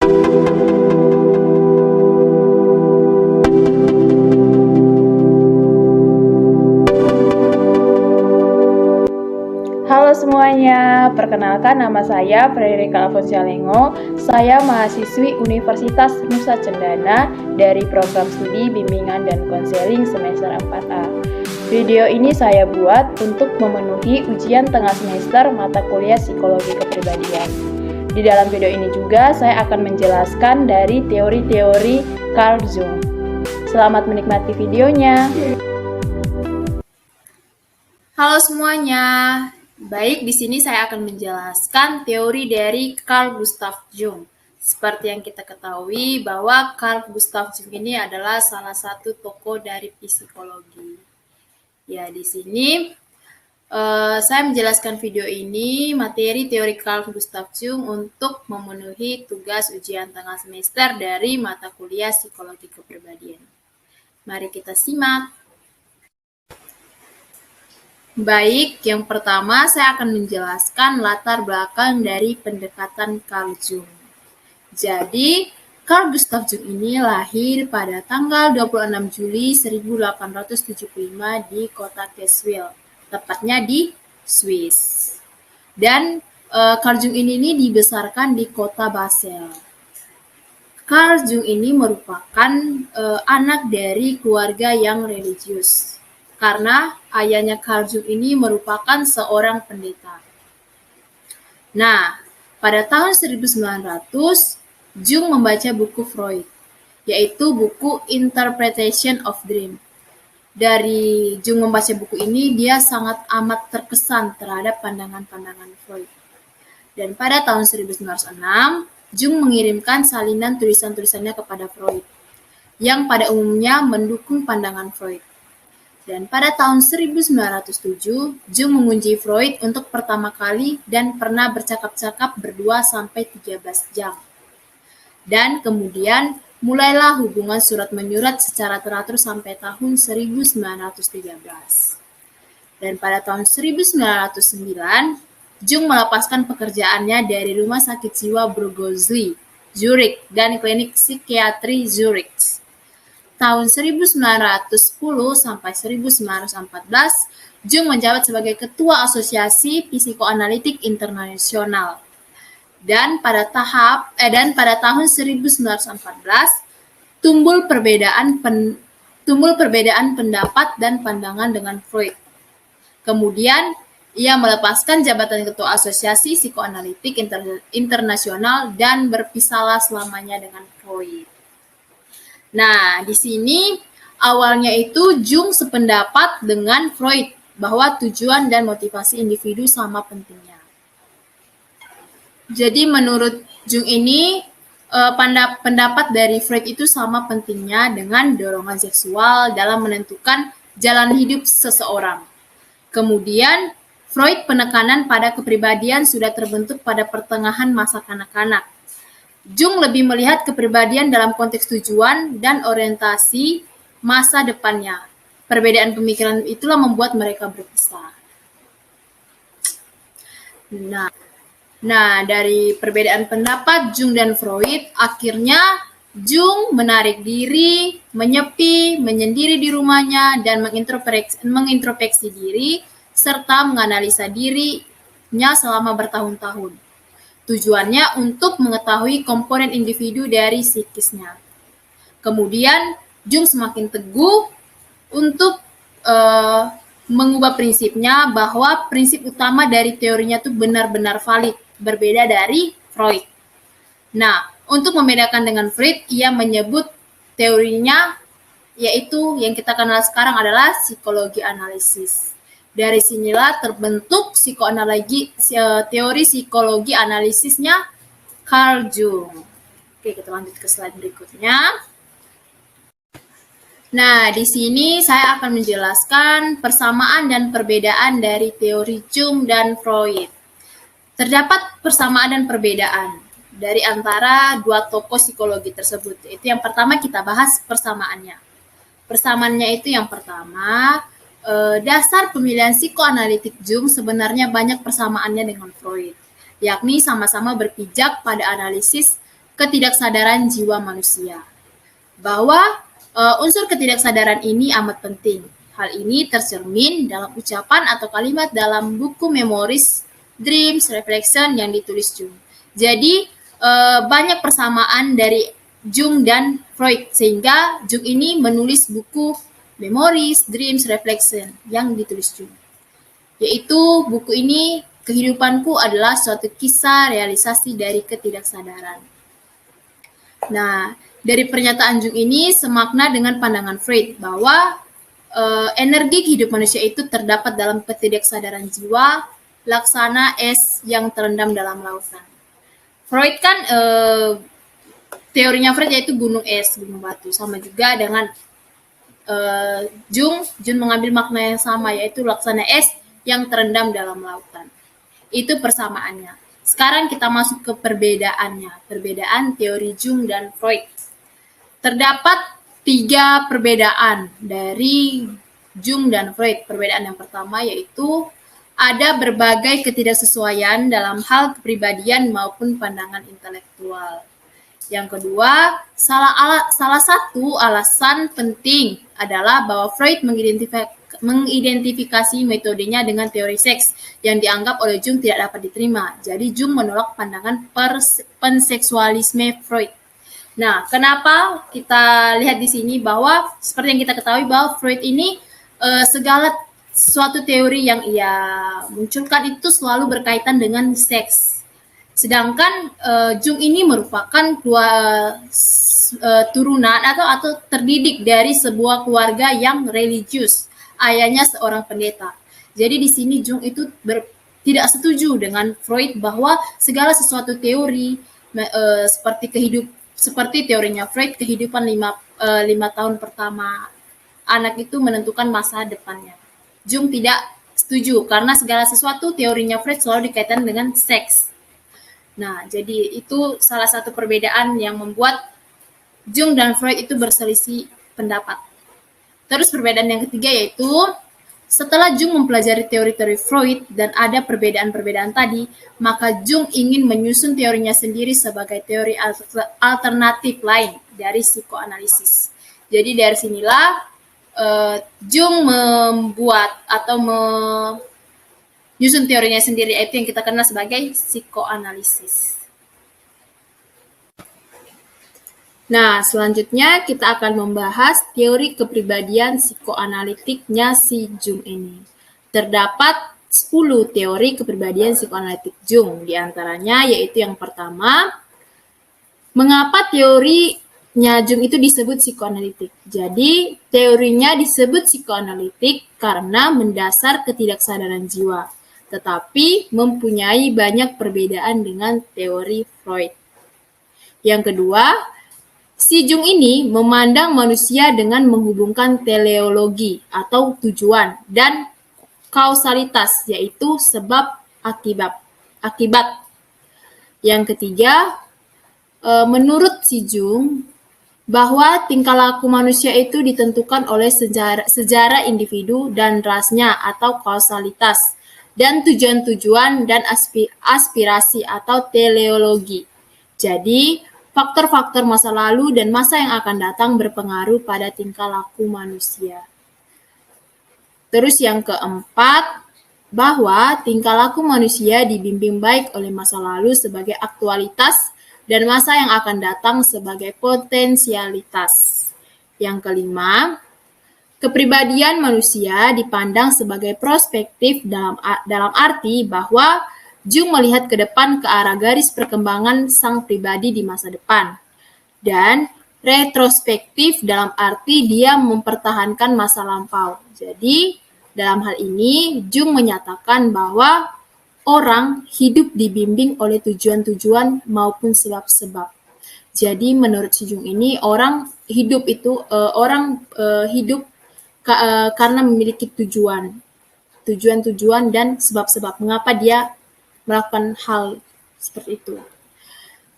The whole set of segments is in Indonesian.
Halo semuanya, perkenalkan nama saya Frederika Alfonsia Lengo. Saya mahasiswi Universitas Nusa Cendana dari program studi bimbingan dan konseling semester 4A. Video ini saya buat untuk memenuhi ujian tengah semester mata kuliah psikologi kepribadian. Di dalam video ini juga saya akan menjelaskan dari teori-teori Carl Jung. Selamat menikmati videonya. Halo semuanya. Baik, di sini saya akan menjelaskan teori dari Carl Gustav Jung. Seperti yang kita ketahui bahwa Carl Gustav Jung ini adalah salah satu tokoh dari psikologi. Ya, di sini saya menjelaskan video ini materi teori Carl Gustav Jung untuk memenuhi tugas ujian tengah semester dari mata kuliah psikologi kepribadian. Mari kita simak. Baik, yang pertama saya akan menjelaskan latar belakang dari pendekatan Carl Jung. Jadi, Carl Gustav Jung ini lahir pada tanggal 26 Juli 1875 di kota Keswil, tepatnya di Swiss. Dan Carl Jung ini dibesarkan di kota Basel. Carl Jung ini merupakan anak dari keluarga yang religius. Karena ayahnya Carl Jung ini merupakan seorang pendeta. Nah, pada tahun 1900, Jung membaca buku Freud, yaitu buku Interpretation of Dream. Dari Jung membaca buku ini, dia sangat amat terkesan terhadap pandangan-pandangan Freud. Dan pada tahun 1906, Jung mengirimkan salinan tulisan-tulisannya kepada Freud, yang pada umumnya mendukung pandangan Freud. Dan pada tahun 1907, Jung menguji Freud untuk pertama kali dan pernah bercakap-cakap berdua sampai 13 jam. Dan kemudian mulailah hubungan surat-menyurat secara teratur sampai tahun 1913. Dan pada tahun 1909, Jung melepaskan pekerjaannya dari Rumah Sakit Jiwa Burgosli, Zurich, dan Klinik Psikiatri Zurich. Tahun 1910 sampai 1914, Jung menjabat sebagai Ketua Asosiasi Psikoanalitik Internasional. Dan pada tahun 1914 timbul perbedaan pendapat dan pandangan dengan Freud. Kemudian ia melepaskan jabatan Ketua Asosiasi Psikoanalitik Internasional dan berpisahlah selamanya dengan Freud. Nah, di sini awalnya itu Jung sependapat dengan Freud bahwa tujuan dan motivasi individu sama pentingnya. Jadi menurut Jung ini pendapat dari Freud itu sama pentingnya dengan dorongan seksual dalam menentukan jalan hidup seseorang. Kemudian Freud penekanan pada kepribadian sudah terbentuk pada pertengahan masa kanak-kanak. Jung lebih melihat kepribadian dalam konteks tujuan dan orientasi masa depannya. Perbedaan pemikiran itulah membuat mereka berpisah. Nah, dari perbedaan pendapat Jung dan Freud, akhirnya Jung menarik diri, menyepi, menyendiri di rumahnya, dan mengintrospeksi diri, serta menganalisa dirinya selama bertahun-tahun. Tujuannya untuk mengetahui komponen individu dari psikisnya. Kemudian, Jung semakin teguh untuk mengubah prinsipnya bahwa prinsip utama dari teorinya itu benar-benar valid, berbeda dari Freud. Nah, untuk membedakan dengan Freud, ia menyebut teorinya yaitu yang kita kenal sekarang adalah psikologi analisis. Dari sinilah terbentuk teori psikologi analisisnya Carl Jung. Oke, kita lanjut ke slide berikutnya. Nah, di sini saya akan menjelaskan persamaan dan perbedaan dari teori Jung dan Freud. Terdapat persamaan dan perbedaan dari antara dua tokoh psikologi tersebut. Itu yang pertama kita bahas persamaannya. Persamaannya itu yang pertama, dasar pemilihan psikoanalitik Jung sebenarnya banyak persamaannya dengan Freud, yakni sama-sama berpijak pada analisis ketidaksadaran jiwa manusia. Bahwa unsur ketidaksadaran ini amat penting. Hal ini tercermin dalam ucapan atau kalimat dalam buku Memories, Dreams, Reflection yang ditulis Jung. Jadi banyak persamaan dari Jung dan Freud, sehingga Jung ini menulis buku Memories, Dreams, Reflection yang ditulis Jung. Yaitu buku ini, kehidupanku adalah suatu kisah realisasi dari ketidaksadaran. Nah, dari pernyataan Jung ini semakna dengan pandangan Freud bahwa energi hidup manusia itu terdapat dalam ketidaksadaran jiwa, laksana es yang terendam dalam lautan. Freud kan teorinya Freud yaitu gunung es, gunung batu, sama juga dengan Jung mengambil makna yang sama, yaitu laksana es yang terendam dalam lautan. Itu persamaannya. Sekarang kita masuk ke perbedaannya, perbedaan teori Jung dan Freud. Terdapat 3 perbedaan dari Jung dan Freud. Perbedaan yang pertama yaitu ada berbagai ketidaksesuaian dalam hal kepribadian maupun pandangan intelektual. Yang kedua, salah satu alasan penting adalah bahwa Freud mengidentifikasi metodenya dengan teori seks yang dianggap oleh Jung tidak dapat diterima. Jadi Jung menolak pandangan panseksualisme Freud. Nah, kenapa kita lihat di sini bahwa seperti yang kita ketahui bahwa Freud ini segala suatu teori yang ia munculkan itu selalu berkaitan dengan seks. Sedangkan Jung ini merupakan turunan atau terdidik dari sebuah keluarga yang religius. Ayahnya seorang pendeta. Jadi di sini Jung itu tidak setuju dengan Freud bahwa segala sesuatu teori seperti teorinya Freud, kehidupan 5 tahun pertama anak itu menentukan masa depannya. Jung tidak setuju karena segala sesuatu teorinya Freud selalu dikaitkan dengan seks. Nah, jadi itu salah satu perbedaan yang membuat Jung dan Freud itu berselisih pendapat. Terus perbedaan yang ketiga yaitu setelah Jung mempelajari teori-teori Freud dan ada perbedaan-perbedaan tadi, maka Jung ingin menyusun teorinya sendiri sebagai teori alternatif lain dari psikoanalisis. Jadi dari sinilah Jung membuat atau menyusun teorinya sendiri, yaitu yang kita kenal sebagai psikoanalisis. Nah, selanjutnya kita akan membahas teori kepribadian psikoanalitiknya si Jung ini. Terdapat 10 teori kepribadian psikoanalitik Jung, diantaranya yaitu yang pertama, mengapa teorinya Jung itu disebut psikoanalitik? Jadi, teorinya disebut psikoanalitik karena mendasar ketidaksadaran jiwa, tetapi mempunyai banyak perbedaan dengan teori Freud. Yang kedua, si Jung ini memandang manusia dengan menghubungkan teleologi atau tujuan dan kausalitas, yaitu sebab akibat. Yang ketiga, menurut si Jung, bahwa tingkah laku manusia itu ditentukan oleh sejarah individu dan rasnya atau kausalitas, dan tujuan-tujuan dan aspirasi atau teleologi. Jadi, faktor-faktor masa lalu dan masa yang akan datang berpengaruh pada tingkah laku manusia. Terus yang keempat, bahwa tingkah laku manusia dibimbing baik oleh masa lalu sebagai aktualitas dan masa yang akan datang sebagai potensialitas. Yang kelima, kepribadian manusia dipandang sebagai prospektif dalam arti bahwa Jung melihat ke depan ke arah garis perkembangan sang pribadi di masa depan. Dan retrospektif dalam arti dia mempertahankan masa lampau. Jadi, dalam hal ini, Jung menyatakan bahwa orang hidup dibimbing oleh tujuan-tujuan maupun sebab-sebab. Jadi, menurut si Jung ini, orang hidup karena memiliki tujuan-tujuan dan sebab-sebab mengapa dia melakukan hal seperti itu.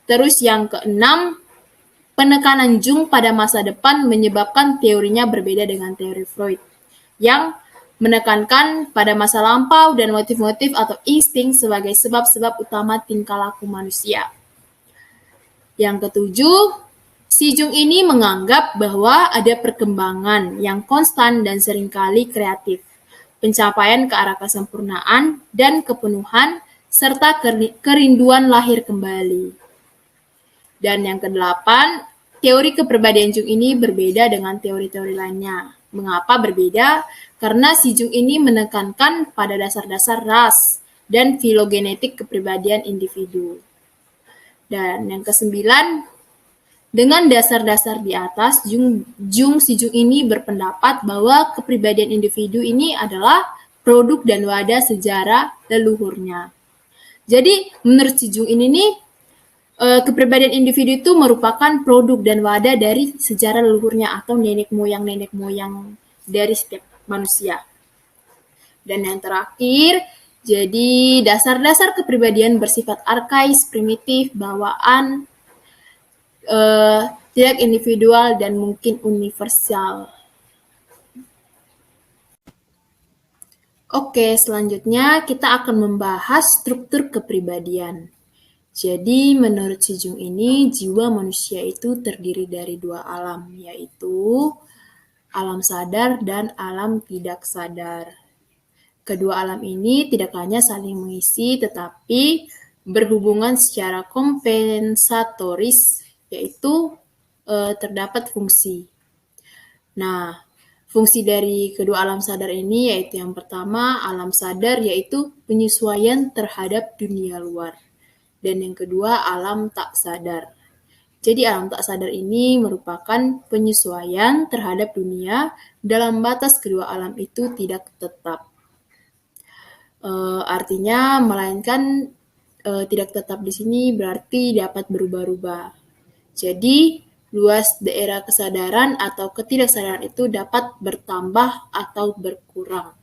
Terus yang keenam, penekanan Jung pada masa depan menyebabkan teorinya berbeda dengan teori Freud, yang menekankan pada masa lampau dan motif-motif atau insting sebagai sebab-sebab utama tingkah laku manusia. Yang ketujuh, Si Jung ini menganggap bahwa ada perkembangan yang konstan dan seringkali kreatif, pencapaian ke arah kesempurnaan dan kepenuhan, serta kerinduan lahir kembali. Dan yang kedelapan, teori kepribadian Jung ini berbeda dengan teori-teori lainnya. Mengapa berbeda? Karena Si Jung ini menekankan pada dasar-dasar ras dan filogenetik kepribadian individu. Dan yang kesembilan, dengan dasar-dasar di atas, Si Jung ini berpendapat bahwa kepribadian individu ini adalah produk dan wadah sejarah leluhurnya. Jadi, menurut Si Jung ini nih, kepribadian individu itu merupakan produk dan wadah dari sejarah leluhurnya atau nenek moyang dari setiap manusia. Dan yang terakhir, jadi dasar-dasar kepribadian bersifat arkais, primitif, bawaan, tidak individual dan mungkin universal. Oke, selanjutnya kita akan membahas struktur kepribadian. Jadi, menurut Si Jung ini, jiwa manusia itu terdiri dari dua alam, yaitu alam sadar dan alam tidak sadar. Kedua alam ini tidak hanya saling mengisi, tetapi berhubungan secara kompensatoris, yaitu terdapat fungsi. Nah, fungsi dari kedua alam sadar ini yaitu yang pertama, alam sadar yaitu penyesuaian terhadap dunia luar. Dan yang kedua, alam tak sadar. Jadi alam tak sadar ini merupakan penyesuaian terhadap dunia dalam batas kedua alam itu tidak tetap. Artinya melainkan tidak tetap di sini berarti dapat berubah-ubah. Jadi, luas daerah kesadaran atau ketidaksadaran itu dapat bertambah atau berkurang.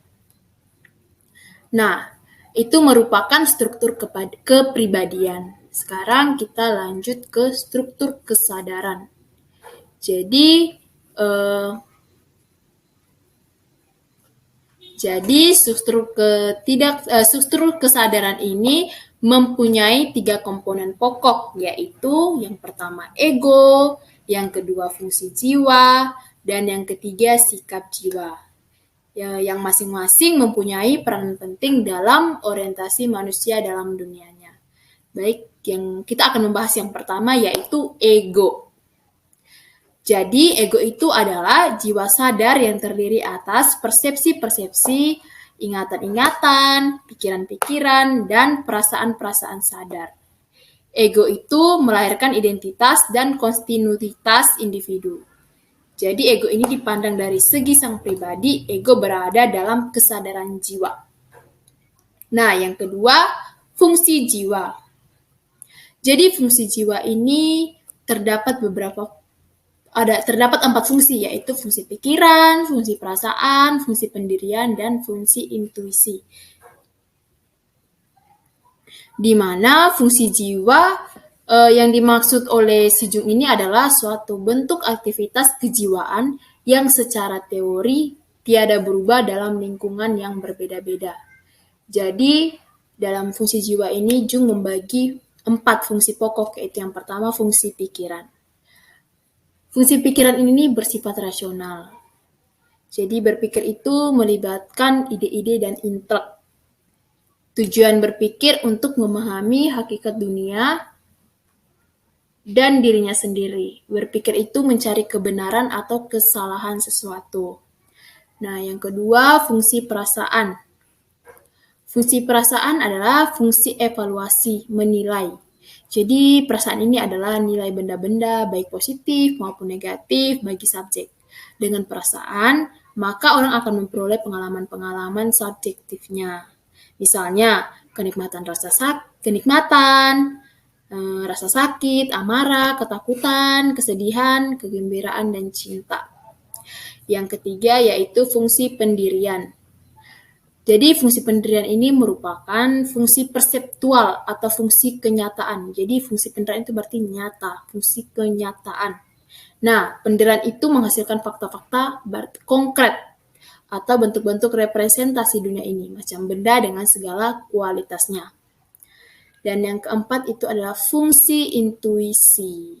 Nah, itu merupakan struktur kepribadian. Sekarang kita lanjut ke struktur kesadaran. Jadi, struktur kesadaran ini mempunyai 3 komponen pokok, yaitu yang pertama ego, yang kedua fungsi jiwa, dan yang ketiga sikap jiwa. Yang masing-masing mempunyai peran penting dalam orientasi manusia dalam dunianya. Baik, yang kita akan membahas yang pertama yaitu ego. Jadi, ego itu adalah jiwa sadar yang terdiri atas persepsi-persepsi, ingatan-ingatan, pikiran-pikiran, dan perasaan-perasaan sadar. Ego itu melahirkan identitas dan kontinuitas individu. Jadi, ego ini dipandang dari segi sang pribadi, ego berada dalam kesadaran jiwa. Nah, yang kedua, fungsi jiwa. Jadi, fungsi jiwa ini terdapat 4 fungsi, yaitu fungsi pikiran, fungsi perasaan, fungsi pendirian, dan fungsi intuisi. Di mana fungsi jiwa yang dimaksud oleh Si Jung ini adalah suatu bentuk aktivitas kejiwaan yang secara teori tiada berubah dalam lingkungan yang berbeda-beda. Jadi, dalam fungsi jiwa ini Jung membagi 4 fungsi pokok, yaitu yang pertama fungsi pikiran. Fungsi pikiran ini bersifat rasional. Jadi berpikir itu melibatkan ide-ide dan intelek. Tujuan berpikir untuk memahami hakikat dunia dan dirinya sendiri. Berpikir itu mencari kebenaran atau kesalahan sesuatu. Nah, yang kedua, fungsi perasaan. Fungsi perasaan adalah fungsi evaluasi, menilai. Jadi, perasaan ini adalah nilai benda-benda, baik positif maupun negatif bagi subjek. Dengan perasaan, maka orang akan memperoleh pengalaman-pengalaman subjektifnya. Misalnya, kenikmatan, rasa sakit, amarah, ketakutan, kesedihan, kegembiraan, dan cinta. Yang ketiga yaitu fungsi pendirian. Jadi fungsi pendirian ini merupakan fungsi perseptual atau fungsi kenyataan. Jadi fungsi pendirian itu berarti nyata, fungsi kenyataan. Nah, pendirian itu menghasilkan fakta-fakta konkret atau bentuk-bentuk representasi dunia ini, macam benda dengan segala kualitasnya. Dan yang keempat itu adalah fungsi intuisi.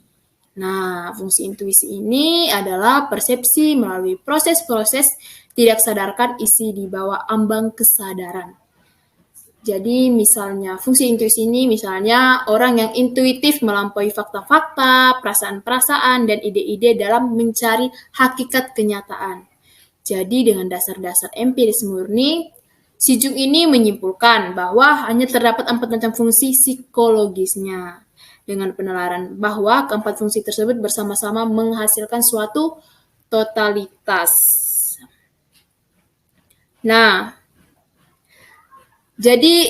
Nah, fungsi intuisi ini adalah persepsi melalui proses-proses tidak sadarkan isi di bawah ambang kesadaran. Jadi misalnya fungsi intuisi ini misalnya orang yang intuitif melampaui fakta-fakta, perasaan-perasaan, dan ide-ide dalam mencari hakikat kenyataan. Jadi dengan dasar-dasar empiris murni, si Jung ini menyimpulkan bahwa hanya terdapat 4 macam fungsi psikologisnya. Dengan penalaran bahwa keempat fungsi tersebut bersama-sama menghasilkan suatu totalitas. Nah, jadi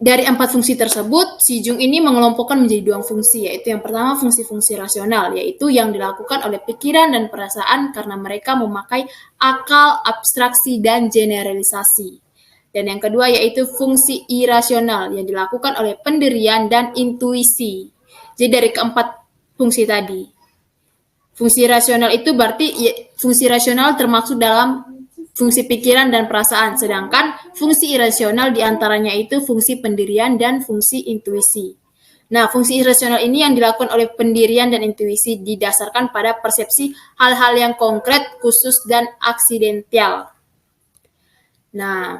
dari 4 fungsi tersebut, si Jung ini mengelompokkan menjadi 2 fungsi, yaitu yang pertama fungsi-fungsi rasional, yaitu yang dilakukan oleh pikiran dan perasaan karena mereka memakai akal, abstraksi, dan generalisasi. Dan yang kedua yaitu fungsi irasional yang dilakukan oleh pendirian dan intuisi. Jadi dari keempat fungsi tadi. Fungsi rasional itu berarti fungsi rasional termasuk dalam fungsi pikiran dan perasaan, sedangkan fungsi irasional diantaranya itu fungsi pendirian dan fungsi intuisi. Nah, fungsi irasional ini yang dilakukan oleh pendirian dan intuisi didasarkan pada persepsi hal-hal yang konkret, khusus, dan aksidental. Nah,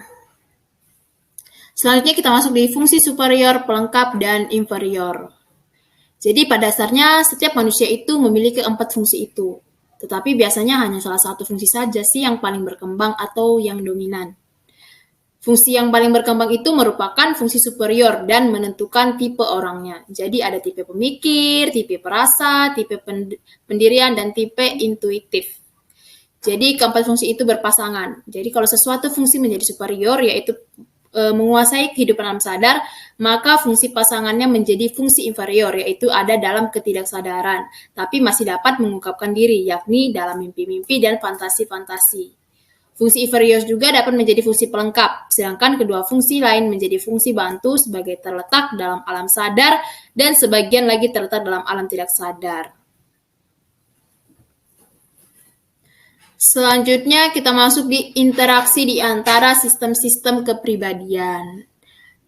selanjutnya kita masuk di fungsi superior, pelengkap, dan inferior. Jadi pada dasarnya setiap manusia itu memiliki 4 fungsi itu. Tetapi biasanya hanya salah satu fungsi saja sih yang paling berkembang atau yang dominan. Fungsi yang paling berkembang itu merupakan fungsi superior dan menentukan tipe orangnya. Jadi ada tipe pemikir, tipe perasa, tipe pendirian, dan tipe intuitif. Jadi keempat fungsi itu berpasangan. Jadi kalau sesuatu fungsi menjadi superior, yaitu menguasai kehidupan alam sadar, maka fungsi pasangannya menjadi fungsi inferior, yaitu ada dalam ketidaksadaran, tapi masih dapat mengungkapkan diri, yakni dalam mimpi-mimpi dan fantasi-fantasi. Fungsi inferior juga dapat menjadi fungsi pelengkap, sedangkan kedua fungsi lain menjadi fungsi bantu sebagai terletak dalam alam sadar dan sebagian lagi terletak dalam alam tidak sadar. Selanjutnya kita masuk di interaksi di antara sistem-sistem kepribadian.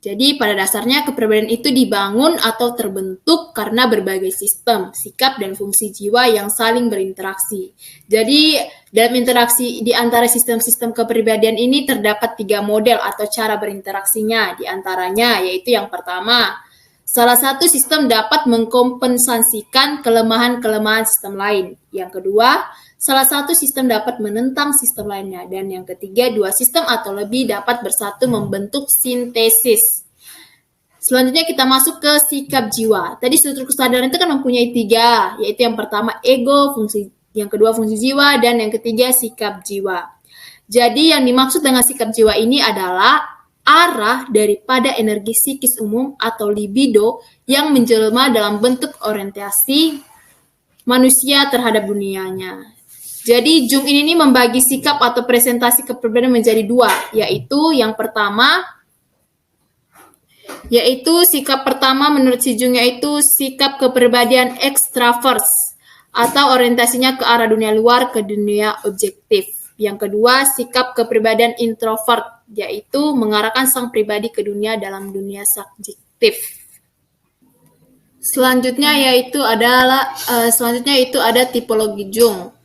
Jadi pada dasarnya kepribadian itu dibangun atau terbentuk karena berbagai sistem, sikap, dan fungsi jiwa yang saling berinteraksi. Jadi dalam interaksi di antara sistem-sistem kepribadian ini terdapat 3 model atau cara berinteraksinya. Di antaranya yaitu yang pertama, salah satu sistem dapat mengkompensasikan kelemahan-kelemahan sistem lain. Yang kedua, salah satu sistem dapat menentang sistem lainnya. Dan yang ketiga, 2 sistem atau lebih dapat bersatu membentuk sintesis. Selanjutnya kita masuk ke sikap jiwa. Tadi struktur kesadaran itu kan mempunyai 3, yaitu yang pertama ego, yang kedua fungsi jiwa, dan yang ketiga sikap jiwa. Jadi yang dimaksud dengan sikap jiwa ini adalah arah daripada energi psikis umum atau libido yang menjelma dalam bentuk orientasi manusia terhadap dunianya. Jadi Jung ini membagi sikap atau presentasi kepribadian menjadi 2, yaitu yang pertama, yaitu sikap pertama menurut si Jung yaitu sikap kepribadian ekstravert atau orientasinya ke arah dunia luar, ke dunia objektif. Yang kedua, sikap kepribadian introvert, yaitu mengarahkan sang pribadi ke dunia dalam dunia subjektif. Selanjutnya itu ada tipologi Jung.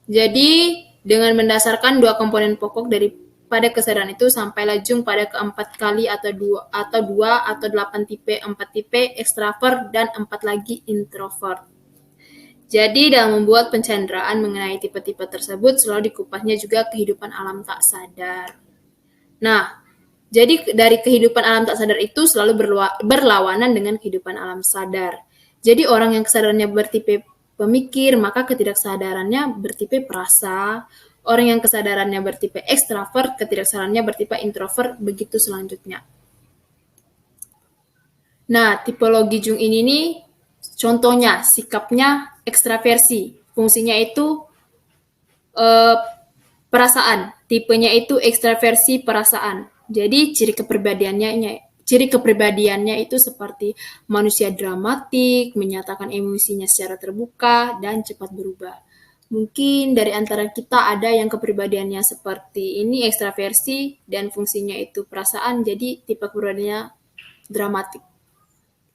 Jadi dengan mendasarkan 2 komponen pokok daripada kesadaran itu sampailah Jung pada keempat kali atau 2 atau 8 tipe, 4 tipe ekstrovert dan 4 lagi introvert. Jadi dalam membuat pencanderaan mengenai tipe-tipe tersebut selalu dikupasnya juga kehidupan alam tak sadar. Nah, jadi dari kehidupan alam tak sadar itu selalu berlawanan dengan kehidupan alam sadar. Jadi orang yang kesadarannya bertipe pemikir, maka ketidaksadarannya bertipe perasa. Orang yang kesadarannya bertipe ekstrovert, ketidaksadarannya bertipe introvert, begitu selanjutnya. Nah, tipologi Jung ini nih, contohnya sikapnya ekstraversi, fungsinya itu perasaan, tipenya itu ekstraversi perasaan. Jadi ciri kepribadiannya itu seperti manusia dramatik, menyatakan emosinya secara terbuka, dan cepat berubah. Mungkin dari antara kita ada yang kepribadiannya seperti ini, ekstraversi, dan fungsinya itu perasaan, jadi tipe kepribadiannya dramatik.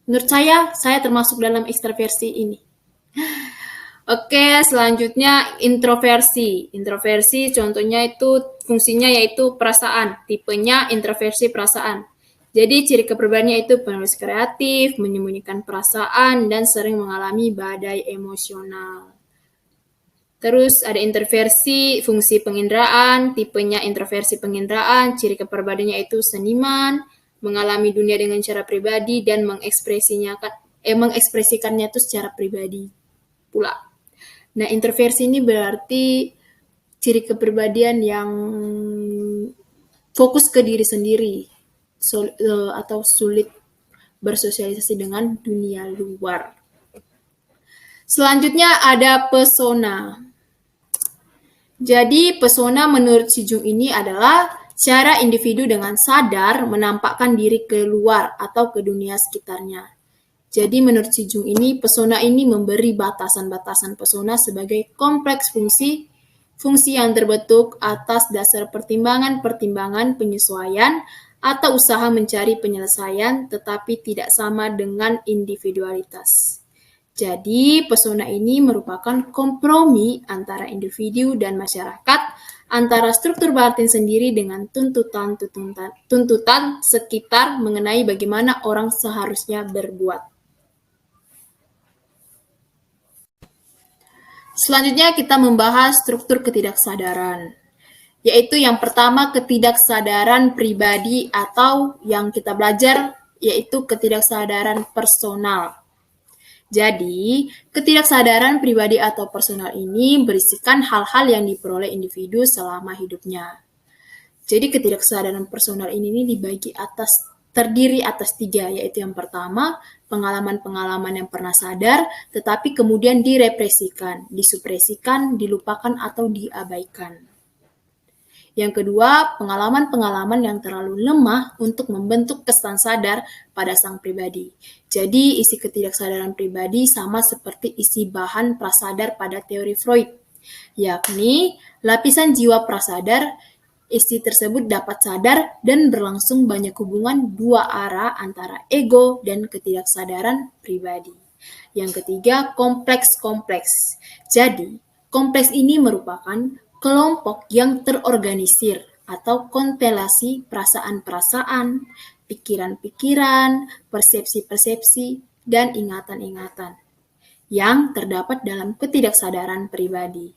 Menurut saya termasuk dalam ekstraversi ini. Oke, selanjutnya introversi. Introversi contohnya itu fungsinya yaitu perasaan. Tipenya introversi perasaan. Jadi ciri kepribadiannya itu penulis kreatif, menyembunyikan perasaan, dan sering mengalami badai emosional. Terus ada introversi, fungsi penginderaan, tipenya introversi penginderaan, ciri kepribadiannya itu seniman, mengalami dunia dengan cara pribadi, dan mengekspresikannya itu secara pribadi pula. Nah, introversi ini berarti ciri kepribadian yang fokus ke diri sendiri atau sulit bersosialisasi dengan dunia luar. Selanjutnya ada pesona. Jadi, pesona menurut Si Jung ini adalah cara individu dengan sadar menampakkan diri keluar atau ke dunia sekitarnya. Jadi menurut Si Jung ini, pesona ini memberi batasan-batasan pesona sebagai kompleks fungsi yang terbentuk atas dasar pertimbangan-pertimbangan penyesuaian atau usaha mencari penyelesaian, tetapi tidak sama dengan individualitas. Jadi, pesona ini merupakan kompromi antara individu dan masyarakat, antara struktur batin sendiri dengan tuntutan sekitar mengenai bagaimana orang seharusnya berbuat. Selanjutnya kita membahas struktur ketidaksadaran, yaitu yang pertama ketidaksadaran pribadi atau yang kita belajar yaitu ketidaksadaran personal. Jadi, ketidaksadaran pribadi atau personal ini berisikan hal-hal yang diperoleh individu selama hidupnya. Jadi, ketidaksadaran personal ini terdiri atas 3, yaitu yang pertama, pengalaman-pengalaman yang pernah sadar, tetapi kemudian direpresikan, disupresikan, dilupakan, atau diabaikan. Yang kedua, pengalaman-pengalaman yang terlalu lemah untuk membentuk kesan sadar pada sang pribadi. Jadi, isi ketidaksadaran pribadi sama seperti isi bahan prasadar pada teori Freud, yakni lapisan jiwa prasadar. Isi tersebut dapat sadar dan berlangsung banyak hubungan dua arah antara ego dan ketidaksadaran pribadi. Yang ketiga, kompleks-kompleks. Jadi, kompleks ini merupakan kelompok yang terorganisir atau konstelasi perasaan-perasaan, pikiran-pikiran, persepsi-persepsi, dan ingatan-ingatan yang terdapat dalam ketidaksadaran pribadi.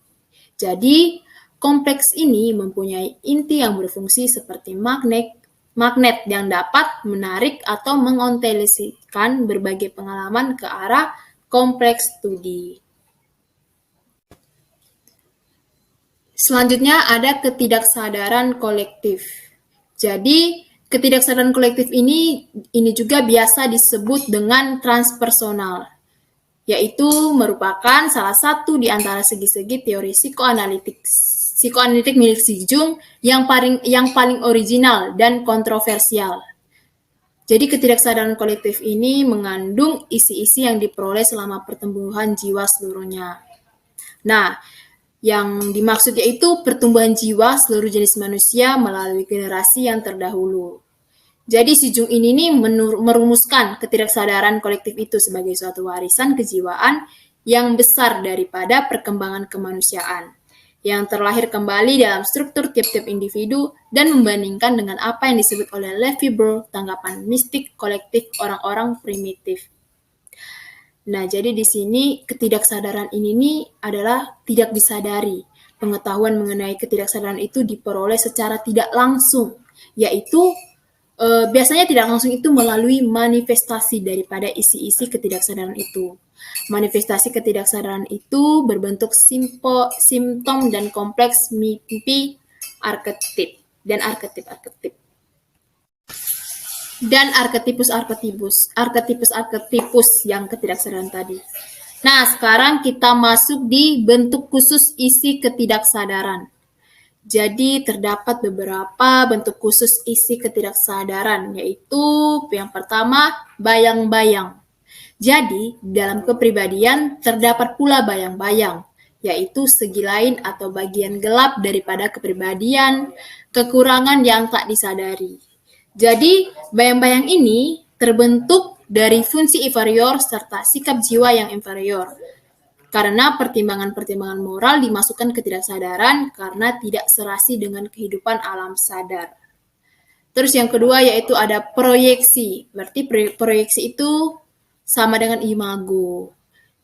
Jadi, kompleks ini mempunyai inti yang berfungsi seperti magnet yang dapat menarik atau mengontelisikan berbagai pengalaman ke arah kompleks studi. Selanjutnya ada ketidaksadaran kolektif. Jadi, ketidaksadaran kolektif ini juga biasa disebut dengan transpersonal, yaitu merupakan salah satu di antara segi-segi teori psikoanalitik milik Si Jung yang paling original dan kontroversial. Jadi ketidaksadaran kolektif ini mengandung isi-isi yang diperoleh selama pertumbuhan jiwa seluruhnya. Nah, yang dimaksud yaitu pertumbuhan jiwa seluruh jenis manusia melalui generasi yang terdahulu. Jadi Si Jung ini merumuskan ketidaksadaran kolektif itu sebagai suatu warisan kejiwaan yang besar daripada perkembangan kemanusiaan, yang terlahir kembali dalam struktur tiap-tiap individu dan membandingkan dengan apa yang disebut oleh Lefebvre tanggapan mistik kolektif orang-orang primitif. Nah, jadi di sini ketidaksadaran ini adalah tidak disadari. Pengetahuan mengenai ketidaksadaran itu diperoleh secara tidak langsung, yaitu biasanya tidak langsung itu melalui manifestasi daripada isi-isi ketidaksadaran itu. Manifestasi ketidaksadaran itu berbentuk simptom dan kompleks mimpi arketip dan arketip-arketip. Dan arketipus yang ketidaksadaran tadi. Nah, sekarang kita masuk di bentuk khusus isi ketidaksadaran. Jadi terdapat beberapa bentuk khusus isi ketidaksadaran, yaitu yang pertama, bayang-bayang. Jadi, dalam kepribadian terdapat pula bayang-bayang, yaitu segi lain atau bagian gelap daripada kepribadian, kekurangan yang tak disadari. Jadi, bayang-bayang ini terbentuk dari fungsi inferior serta sikap jiwa yang inferior. Karena pertimbangan-pertimbangan moral dimasukkan ke ketidaksadaran karena tidak serasi dengan kehidupan alam sadar. Terus yang kedua yaitu ada proyeksi. Berarti proyeksi itu sama dengan imago.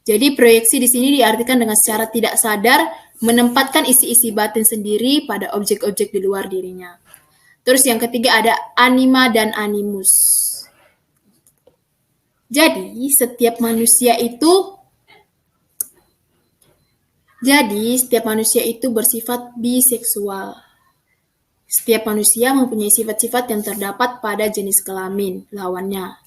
Jadi proyeksi di sini diartikan dengan secara tidak sadar menempatkan isi-isi batin sendiri pada objek-objek di luar dirinya. Terus yang ketiga ada anima dan animus. Jadi setiap manusia itu bersifat biseksual. Setiap manusia mempunyai sifat-sifat yang terdapat pada jenis kelamin lawannya,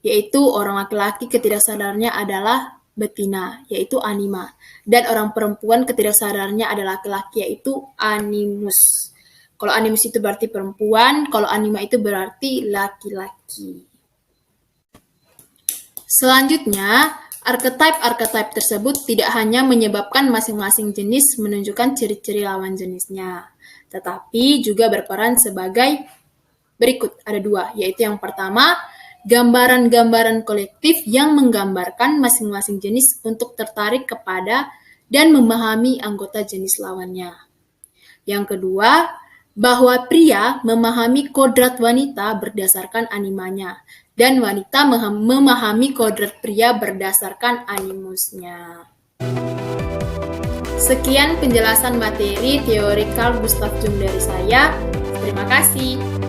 yaitu orang laki-laki ketidaksadarannya adalah betina, yaitu anima, dan orang perempuan ketidaksadarannya adalah laki-laki, yaitu animus. Kalau animus itu berarti perempuan, kalau anima itu berarti laki-laki. Selanjutnya, archetype tersebut tidak hanya menyebabkan masing-masing jenis menunjukkan ciri-ciri lawan jenisnya, tetapi juga berperan sebagai berikut, ada dua, yaitu yang pertama, gambaran-gambaran kolektif yang menggambarkan masing-masing jenis untuk tertarik kepada dan memahami anggota jenis lawannya. Yang kedua, bahwa pria memahami kodrat wanita berdasarkan animanya, dan wanita memahami kodrat pria berdasarkan animusnya. Sekian penjelasan materi teori Carl Gustav Jung dari saya. Terima kasih.